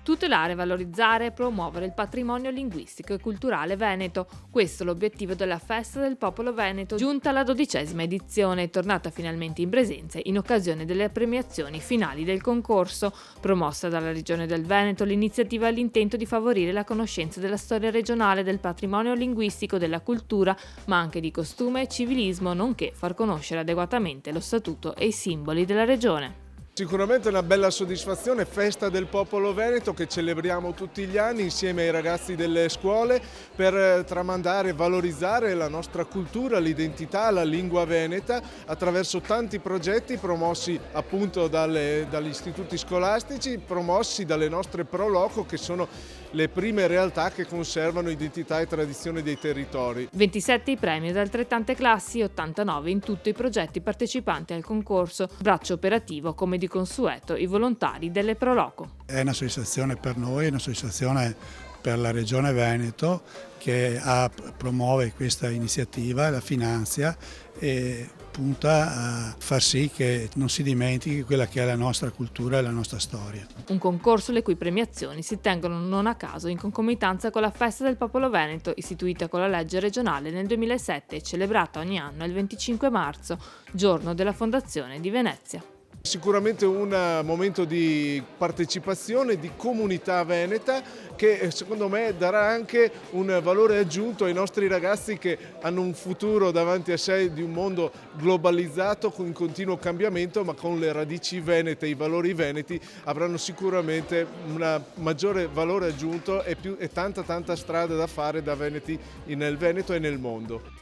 Tutelare, valorizzare e promuovere il patrimonio linguistico e culturale veneto. Questo è l'obiettivo della Festa del Popolo Veneto, giunta alla 12ª edizione e tornata finalmente in presenza in occasione delle premiazioni finali del concorso. Promossa dalla Regione del Veneto, l'iniziativa ha l'intento di favorire la conoscenza della storia regionale, del patrimonio linguistico, della cultura, ma anche di costume e civilismo, nonché far conoscere adeguatamente lo statuto e i simboli della regione. Sicuramente una bella soddisfazione, Festa del Popolo Veneto che celebriamo tutti gli anni insieme ai ragazzi delle scuole per tramandare e valorizzare la nostra cultura, l'identità, la lingua veneta attraverso tanti progetti promossi appunto dagli istituti scolastici, promossi dalle nostre Pro Loco che sono le prime realtà che conservano identità e tradizioni dei territori. 27 i premi da altrettante classi, 89 in tutti i progetti partecipanti al concorso. Braccio operativo, come di consueto, i volontari delle Pro Loco. È una soddisfazione per noi, è una soddisfazione per la Regione Veneto che promuove questa iniziativa, la finanzia e punta a far sì che non si dimentichi quella che è la nostra cultura e la nostra storia. Un concorso le cui premiazioni si tengono non a caso in concomitanza con la Festa del Popolo Veneto, istituita con la legge regionale nel 2007 e celebrata ogni anno il 25 marzo, giorno della fondazione di Venezia. Sicuramente un momento di partecipazione, di comunità veneta che secondo me darà anche un valore aggiunto ai nostri ragazzi che hanno un futuro davanti a sé di un mondo globalizzato in continuo cambiamento, ma con le radici venete, i valori veneti avranno sicuramente un maggiore valore aggiunto e tanta strada da fare da veneti nel Veneto e nel mondo.